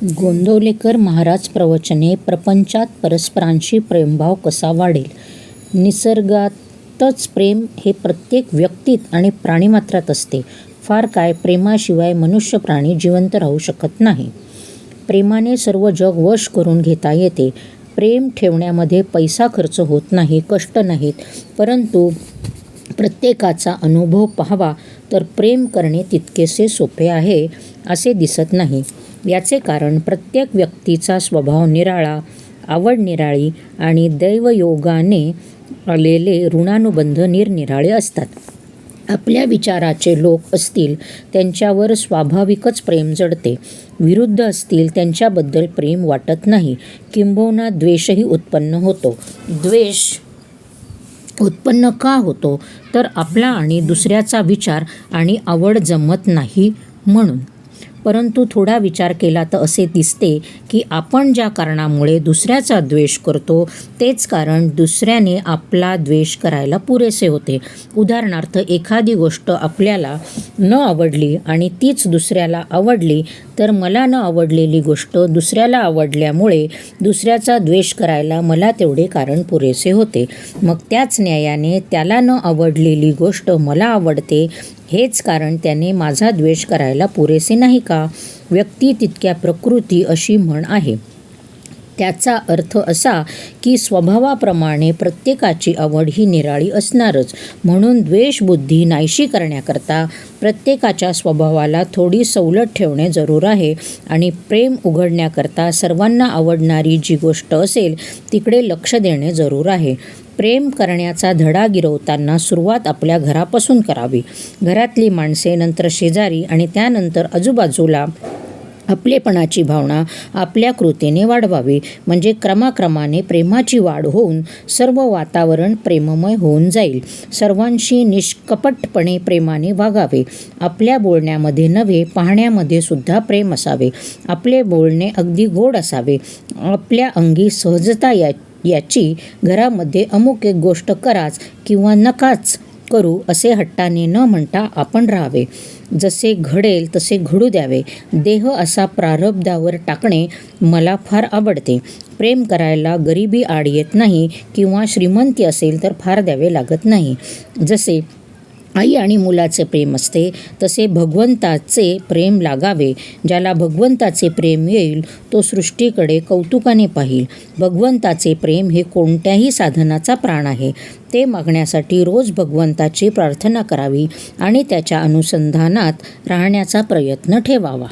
गोंदवलेकर महाराज प्रवचने. प्रपंचात परस्परांशी प्रेमभाव कसा वाढेल? निसर्गातच प्रेम हे प्रत्येक व्यक्तीत आणि प्राणीमात्रात असते. फार काय, प्रेमाशिवाय मनुष्य प्राणी जिवंत राहू शकत नाही. प्रेमाने सर्व जग वश करून घेता येते. प्रेम ठेवण्यामध्ये पैसा खर्च होत नाही, कष्ट नाहीत. परंतु प्रत्येकाचा अनुभव पाहावा तर प्रेम करणे तितकेसे सोपे आहे असे दिसत नाही. याचे कारण प्रत्येक व्यक्तीचा स्वभाव निराळा, आवड निराळी आणि दैवयोगाने आलेले ऋणानुबंध निरनिराळे असतात. आपल्या विचाराचे लोक असतील त्यांच्यावर स्वाभाविकच प्रेम जडते. विरुद्ध असतील त्यांच्याबद्दल प्रेम वाटत नाही, किंबहुना द्वेषही उत्पन्न होतो. द्वेष उत्पन्न का होतो? तर आपला आणि दुसऱ्याचा विचार आणि आवड जमत नाही म्हणून. परंतु थोडा विचार केला तर असे दिसते की आपण ज्या कारणामुळे दुसऱ्याचा द्वेष करतो तेच कारण दुसऱ्याने आपला द्वेष करायला पुरेसे होते. उदाहरणार्थ, एखादी गोष्ट आपल्याला न आवडली आणि तीच दुसऱ्याला आवडली, तर मला न आवडलेली गोष्ट दुसऱ्याला आवडल्यामुळे दुसऱ्याचा द्वेष करायला मला तेवढे कारण पुरेसे होते. मग त्याच न्यायाने त्याला न आवडलेली गोष्ट मला आवडते, हेच कारण त्याने माझा द्वेष करायला पुरेसे नाही का? व्यक्ती तितक्या प्रकृती अशी म्हण आहे. त्याचा अर्थ असा की स्वभावाप्रमाणे प्रत्येकाची आवड ही निराळी असणारच. म्हणून द्वेषबुद्धी नाहीशी करण्याकरता प्रत्येकाच्या स्वभावाला थोडी सवलत ठेवणे जरूर आहे आणि प्रेम उघडण्याकरता सर्वांना आवडणारी जी गोष्ट असेल तिकडे लक्ष देणे जरूर आहे. प्रेम करण्याचा धडा गिरवताना सुरुवात आपल्या घरापासून करावी. घरातली माणसे, नंतर शेजारी आणि त्यानंतर आजूबाजूला आपलेपणाची भावना आपल्या कृतीने वाढवावी. म्हणजे क्रमाक्रमाने प्रेमाची वाढ होऊन सर्व वातावरण प्रेममय होऊन जाईल. सर्वांशी निष्कपटपणे प्रेमाने वागावे. आपल्या बोलण्यामध्ये नव्हे, पाहण्यामध्ये सुद्धा प्रेम असावे. आपले बोलणे अगदी गोड असावे. आपल्या अंगी सहजता याची घरामध्ये अमुक एक गोष्ट कराच किंवा नकाच करू असे हट्टाने न म्हणता आपण राहावे. जसे घडेल तसे घडू द्यावे. देह असा प्रारब्धावर टाकणे मला फार आवडते. प्रेम करायला गरिबी आड येत नाही किंवा श्रीमंती असेल तर फार द्यावे लागत नाही. जसे आई आणि मुलाचे प्रेम असते तसे भगवंताचे प्रेम लागावे. ज्याला भगवंताचे प्रेम येईल तो सृष्टीकडे कौतुकाने पाहील. भगवंताचे प्रेम हे कोणत्याही साधनाचा प्राण आहे. ते मागण्यासाठी रोज भगवंताची प्रार्थना करावी आणि त्याच्या अनुसंधानात राहण्याचा प्रयत्न ठेवावा.